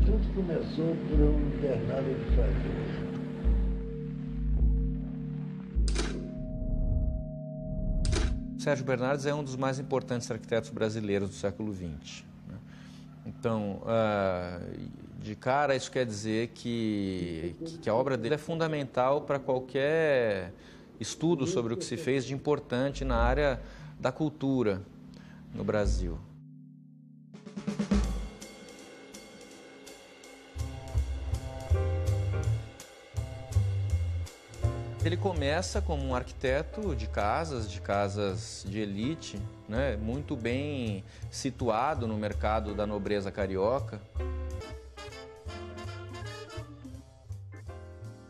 Tudo começou por um Bernardo de Farias. Sérgio Bernardes é um dos mais importantes arquitetos brasileiros do século XX. Então, de cara, isso quer dizer que a obra dele é fundamental para qualquer estudo sobre o que se fez de importante na área da cultura no Brasil. Ele começa como um arquiteto de casas de elite, né, muito bem situado no mercado da nobreza carioca.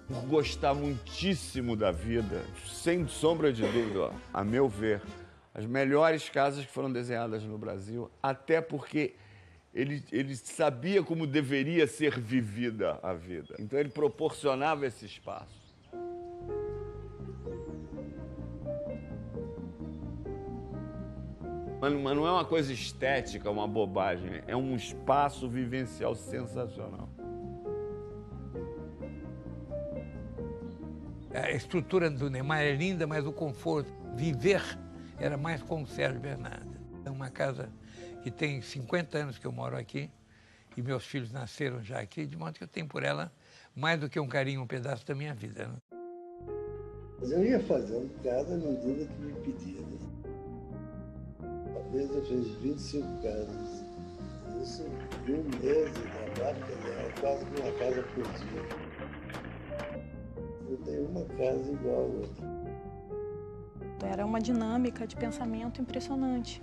Por gostar muitíssimo da vida, sem sombra de dúvida, a meu ver, as melhores casas que foram desenhadas no Brasil, até porque ele sabia como deveria ser vivida a vida. Então ele proporcionava esse espaço. Mas não é uma coisa estética, uma bobagem. É um espaço vivencial sensacional. A estrutura do Neymar é linda, mas o conforto, viver, era mais com o Sérgio Bernardes. É uma casa que tem 50 anos que eu moro aqui e meus filhos nasceram já aqui, de modo que eu tenho por ela mais do que um carinho, um pedaço da minha vida. Né? Mas eu ia fazendo casa à medida que me pediam. Uma vez eu fiz 25 casas. Isso em um mês de trabalho, é quase que uma casa por dia. Eu tenho uma casa igual a outra. Era uma dinâmica de pensamento impressionante.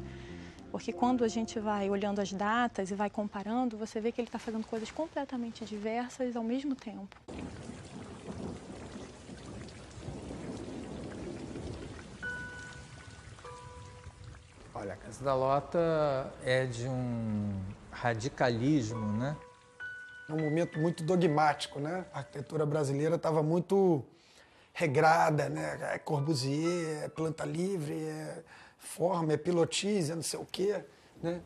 Porque quando a gente vai olhando as datas e vai comparando, você vê que ele está fazendo coisas completamente diversas ao mesmo tempo. Olha, a Casa da Lota é de um radicalismo, né? É um momento muito dogmático, né? A arquitetura brasileira estava muito regrada, né? É Corbusier, é planta livre, é forma, é pilotis, é não sei o quê, né?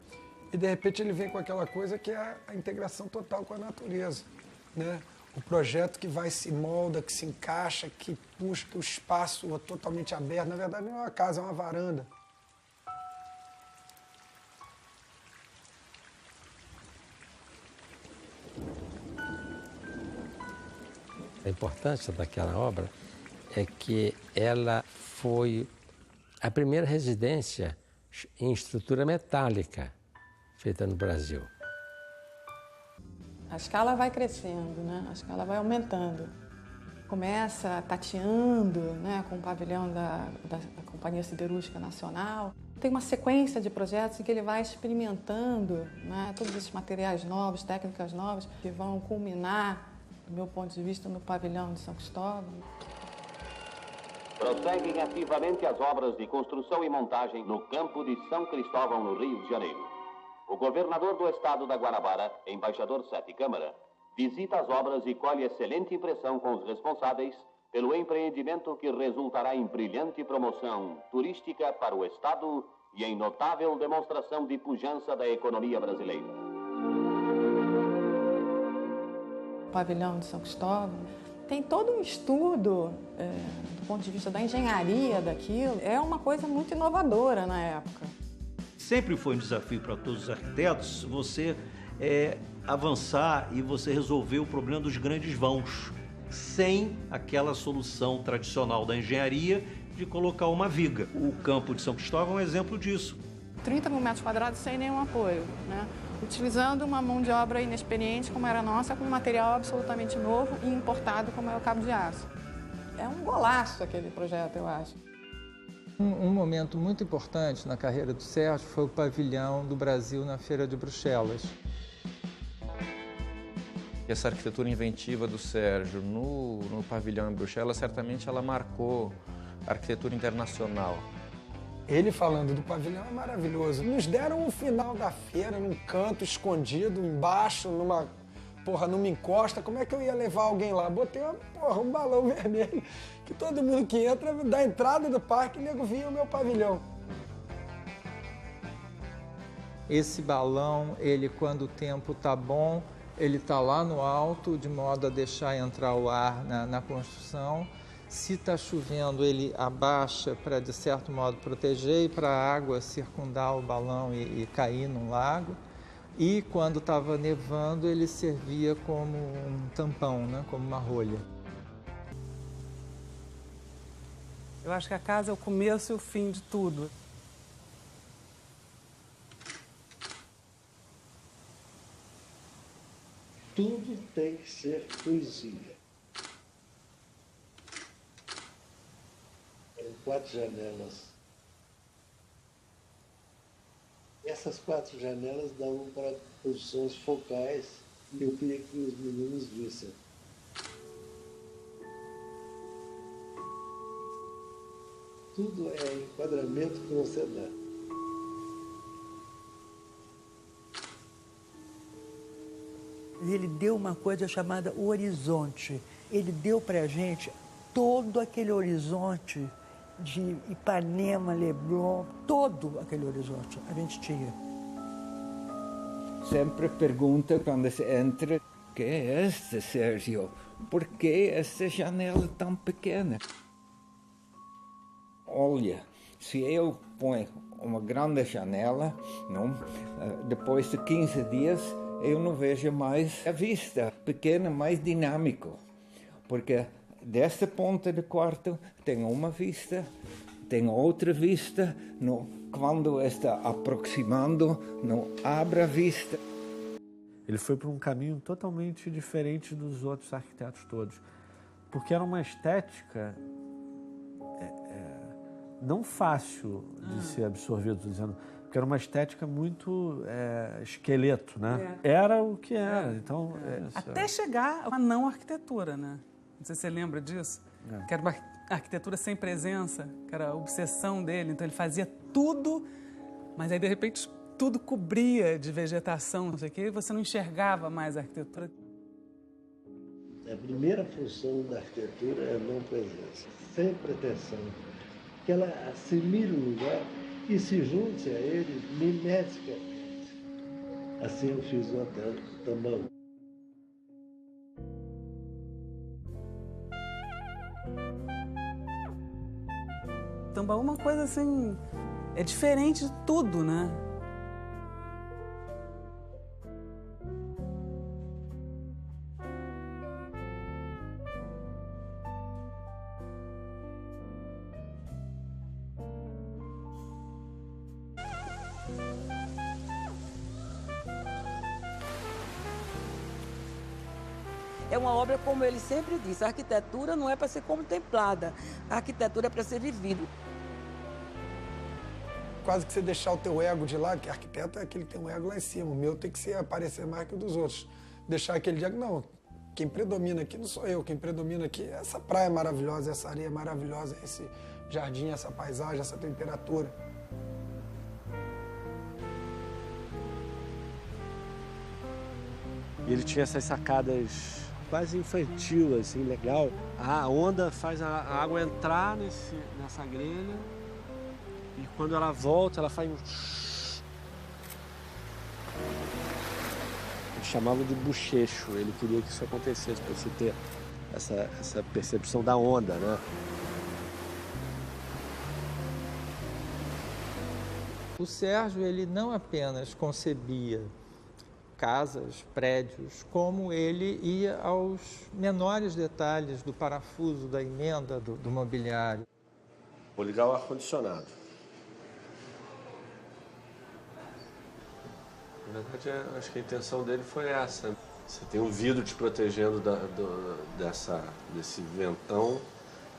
E de repente ele vem com aquela coisa que é a integração total com a natureza, né? O projeto que vai se molda, que se encaixa, que puxa, que o espaço é totalmente aberto. Na verdade não é uma casa, é uma varanda. A importância daquela obra é que ela foi a primeira residência em estrutura metálica feita no Brasil. A escala vai crescendo, né? A escala vai aumentando. Começa tateando, né, com o pavilhão da Companhia Siderúrgica Nacional. Tem uma sequência de projetos em que ele vai experimentando, né, todos esses materiais novos, técnicas novas, que vão culminar, do meu ponto de vista, no pavilhão de São Cristóvão. Prosseguem ativamente as obras de construção e montagem no campo de São Cristóvão, no Rio de Janeiro. O governador do estado da Guanabara, embaixador Sete Câmara, visita as obras e colhe excelente impressão com os responsáveis pelo empreendimento que resultará em brilhante promoção turística para o estado e em notável demonstração de pujança da economia brasileira. O pavilhão de São Cristóvão tem todo um estudo do ponto de vista da engenharia daquilo. É uma coisa muito inovadora na época. Sempre foi um desafio para todos os arquitetos você avançar e você resolver o problema dos grandes vãos, sem aquela solução tradicional da engenharia de colocar uma viga. O campo de São Cristóvão é um exemplo disso. 30 mil metros quadrados sem nenhum apoio, né? Utilizando uma mão de obra inexperiente como era a nossa, com um material absolutamente novo e importado como é o cabo de aço. É um golaço aquele projeto, eu acho. Um momento muito importante na carreira do Sérgio foi o pavilhão do Brasil na Feira de Bruxelas. Essa arquitetura inventiva do Sérgio no pavilhão em Bruxelas, certamente ela marcou a arquitetura internacional. Ele falando do pavilhão é maravilhoso. Nos deram o final da feira num canto escondido, embaixo, numa encosta. Como é que eu ia levar alguém lá? Botei um balão vermelho, que todo mundo que entra, da entrada do parque, o nego via o meu pavilhão. Esse balão, ele, quando o tempo tá bom, Ele está lá no alto, de modo a deixar entrar o ar na construção. Se está chovendo, ele abaixa para, de certo modo, proteger e para a água circundar o balão e cair no lago. E quando estava nevando, ele servia como um tampão, né? Como uma rolha. Eu acho que a casa é o começo e o fim de tudo. Tudo tem que ser poesia. Eram 4 janelas. Essas 4 janelas davam para posições focais que eu queria que os meninos vissem. Tudo é enquadramento que você dá. Ele deu uma coisa chamada o horizonte. Ele deu para a gente todo aquele horizonte de Ipanema, Leblon, todo aquele horizonte a gente tinha. Sempre pergunta quando se entra, o que é este, Sérgio? Por que esta janela tão pequena? Olha, se eu ponho uma grande janela, não, depois de 15 dias, eu não vejo mais a vista. Pequena, mais dinâmico. Porque desta ponta do quarto tem uma vista, tem outra vista. No, quando está aproximando, não abre a vista. Ele foi para um caminho totalmente diferente dos outros arquitetos todos. Porque era uma estética não fácil de ser absorvida, estou dizendo. Porque era uma estética muito esqueleto, né? Era o que era. Então, até chegar a não arquitetura, né? Não sei se você lembra disso. Que era uma arquitetura sem presença, que era a obsessão dele. Então ele fazia tudo, mas aí de repente tudo cobria de vegetação, não sei o quê, e você não enxergava mais a arquitetura. A primeira função da arquitetura é a não presença, sem pretensão. Que ela assimile o lugar e se junte a ele mimeticamente. Assim eu fiz o hotel Tambaú. Tambaú é uma coisa assim, é diferente de tudo, né? É uma obra, como ele sempre disse, a arquitetura não é para ser contemplada, a arquitetura é para ser vivida. Quase que você deixar o teu ego de lado, que arquiteto é aquele que tem um ego lá em cima, o meu tem que aparecer mais que o dos outros. Deixar aquele ego, não, quem predomina aqui não sou eu, quem predomina aqui é essa praia maravilhosa, essa areia maravilhosa, esse jardim, essa paisagem, essa temperatura. E ele tinha essas sacadas quase infantil, assim, legal. A onda faz a água entrar nessa grelha e quando ela volta, ela faz um... Ele chamava de bochecho, ele queria que isso acontecesse, para você ter essa percepção da onda, né? O Sérgio, ele não apenas concebia casas, prédios, como ele ia aos menores detalhes do parafuso, da emenda, do mobiliário. Vou ligar o ar-condicionado. Na verdade, acho que a intenção dele foi essa. Você tem um vidro te protegendo desse ventão.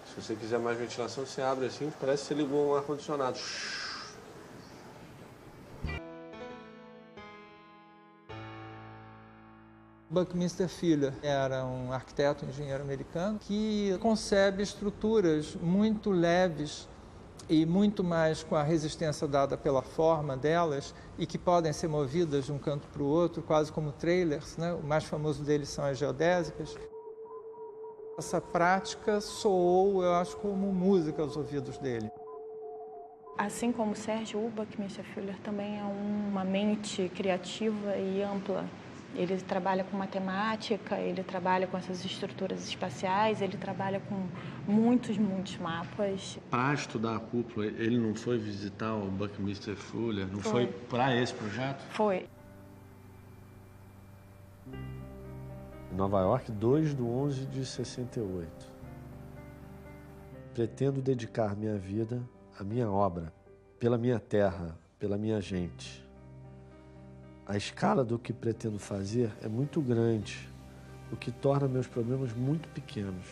Se você quiser mais ventilação, você abre assim, parece que você ligou um ar-condicionado. Buckminster Fuller era um arquiteto, engenheiro americano, que concebe estruturas muito leves e muito mais com a resistência dada pela forma delas e que podem ser movidas de um canto para o outro, quase como trailers, né? O mais famoso deles são as geodésicas. Essa prática soou, eu acho, como música aos ouvidos dele. Assim como o Sérgio, o Buckminster Fuller também é uma mente criativa e ampla. Ele trabalha com matemática, ele trabalha com essas estruturas espaciais, ele trabalha com muitos mapas. Para estudar a cúpula, ele não foi visitar o Buckminster Fuller? Não foi para esse projeto? Foi. Em Nova York, 2/11/68. Pretendo dedicar minha vida à minha obra, pela minha terra, pela minha gente. A escala do que pretendo fazer é muito grande, o que torna meus problemas muito pequenos.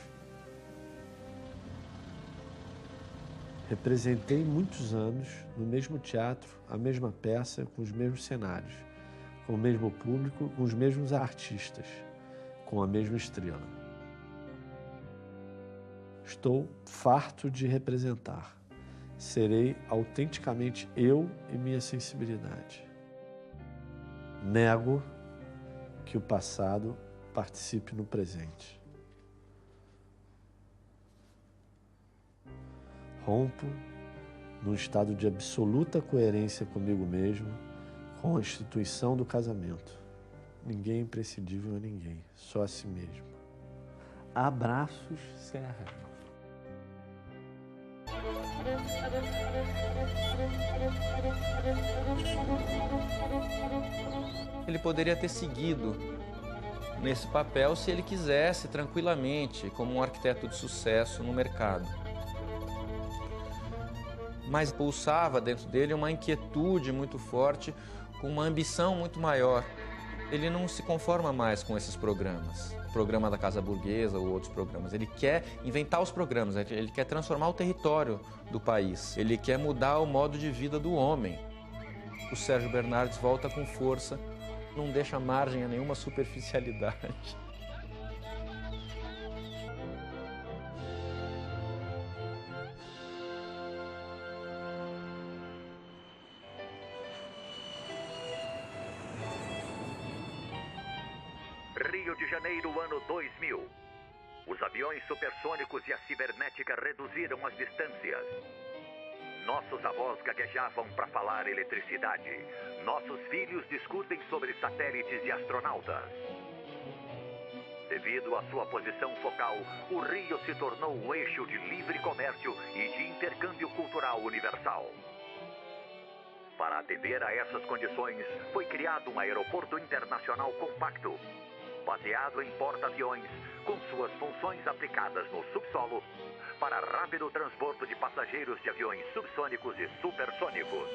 Representei muitos anos no mesmo teatro, a mesma peça, com os mesmos cenários, com o mesmo público, com os mesmos artistas, com a mesma estrela. Estou farto de representar. Serei autenticamente eu e minha sensibilidade. Nego que o passado participe no presente. Rompo num estado de absoluta coerência comigo mesmo, com a instituição do casamento. Ninguém é imprescindível a ninguém, só a si mesmo. Abraços, Serra. Ele poderia ter seguido nesse papel se ele quisesse, tranquilamente, como um arquiteto de sucesso no mercado. Mas pulsava dentro dele uma inquietude muito forte, com uma ambição muito maior. Ele não se conforma mais com esses programas, o programa da Casa Burguesa ou outros programas. Ele quer inventar os programas, ele quer transformar o território do país, ele quer mudar o modo de vida do homem. O Sérgio Bernardes volta com força, não deixa margem a nenhuma superficialidade. Rio de Janeiro, ano 2000. Os aviões supersônicos e a cibernética reduziram as distâncias. Nossos avós gaguejavam para falar eletricidade. Nossos filhos discutem sobre satélites e astronautas. Devido à sua posição focal, o Rio se tornou um eixo de livre comércio e de intercâmbio cultural universal. Para atender a essas condições, foi criado um aeroporto internacional compacto, baseado em porta-aviões, com suas funções aplicadas no subsolo, para rápido transbordo de passageiros de aviões subsônicos e supersônicos.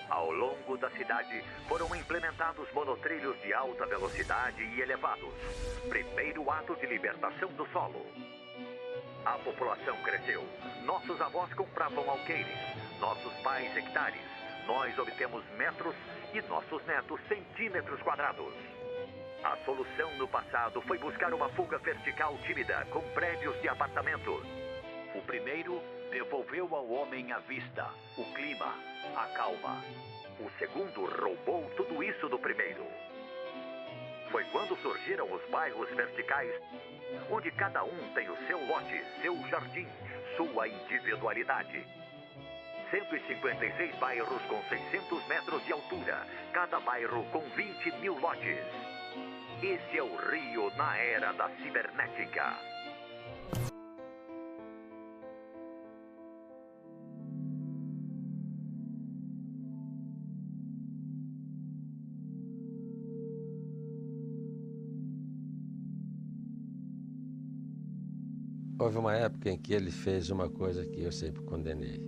Ao longo da cidade, foram implementados monotrilhos de alta velocidade e elevados. Primeiro ato de libertação do solo. A população cresceu. Nossos avós compravam alqueires, nossos pais hectares. Nós obtemos metros e nossos netos centímetros quadrados. A solução no passado foi buscar uma fuga vertical tímida com prédios de apartamentos. O primeiro devolveu ao homem a vista, o clima, a calma. O segundo roubou tudo isso do primeiro. Foi quando surgiram os bairros verticais, onde cada um tem o seu lote, seu jardim, sua individualidade. 156 bairros com 600 metros de altura, cada bairro com 20 mil lotes. Esse é o Rio na era da cibernética. Houve uma época em que ele fez uma coisa que eu sempre condenei.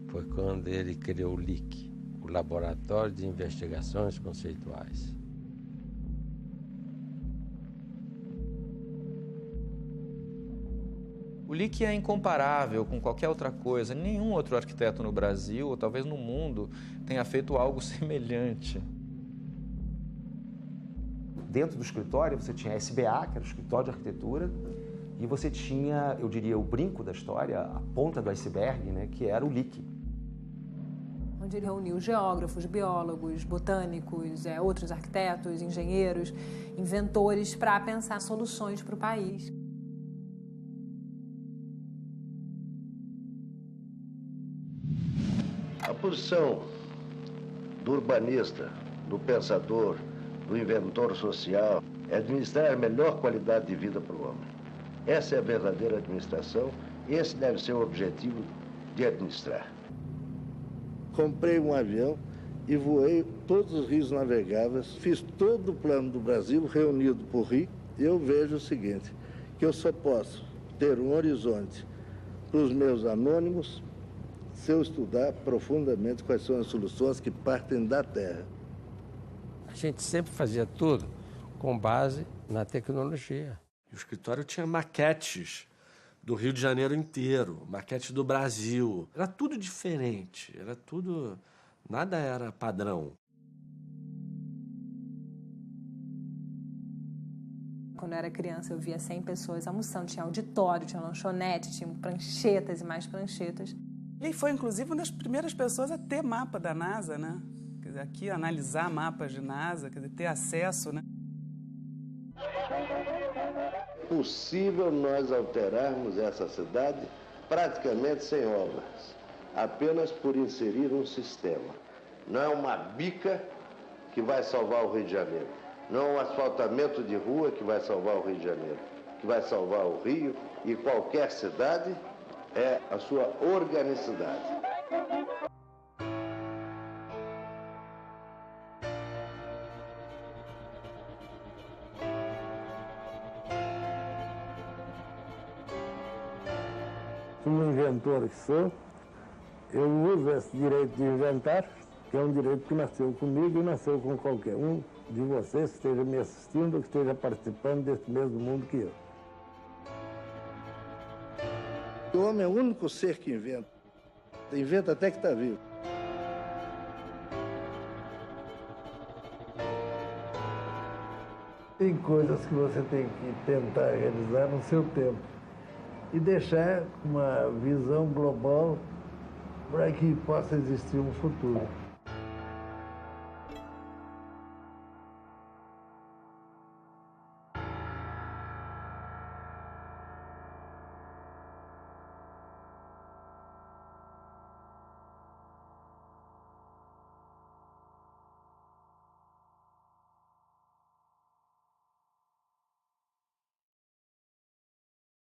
Foi quando ele criou o LIC, o Laboratório de Investigações Conceituais. O LIC é incomparável com qualquer outra coisa. Nenhum outro arquiteto no Brasil, ou talvez no mundo, tenha feito algo semelhante. Dentro do escritório, você tinha a SBA, que era o escritório de arquitetura, e você tinha, eu diria, o brinco da história, a ponta do iceberg, né, que era o LIC. Onde ele reuniu geógrafos, biólogos, botânicos, outros arquitetos, engenheiros, inventores para pensar soluções para o país. A posição do urbanista do pensador, do inventor social, é administrar a melhor qualidade de vida para o homem. Essa é a verdadeira administração, esse deve ser o objetivo de administrar. Comprei um avião e voei todos os rios navegáveis, fiz todo o plano do Brasil reunido por rio, e eu vejo o seguinte, que eu só posso ter um horizonte para os meus anônimos se eu estudar profundamente quais são as soluções que partem da Terra. A gente sempre fazia tudo com base na tecnologia. O escritório tinha maquetes do Rio de Janeiro inteiro, maquetes do Brasil. Era tudo diferente, era tudo... Nada era padrão. Quando eu era criança, eu via 100 pessoas almoçando. Tinha auditório, tinha lanchonete, tinha pranchetas e mais pranchetas. Ele foi, inclusive, uma das primeiras pessoas a ter mapa da NASA, né? Quer dizer, aqui, analisar mapas de NASA, quer dizer, ter acesso, né? Possível nós alterarmos essa cidade praticamente sem obras, apenas por inserir um sistema. Não é uma bica que vai salvar o Rio de Janeiro, não é um asfaltamento de rua que vai salvar o Rio de Janeiro. O que vai salvar o Rio e qualquer cidade é a sua organicidade. Como inventor que sou, eu uso esse direito de inventar, que é um direito que nasceu comigo e nasceu com qualquer um de vocês que esteja me assistindo ou que esteja participando desse mesmo mundo que eu. O homem é o único ser que inventa. Inventa até que está vivo. Tem coisas que você tem que tentar realizar no seu tempo e deixar uma visão global para que possa existir um futuro.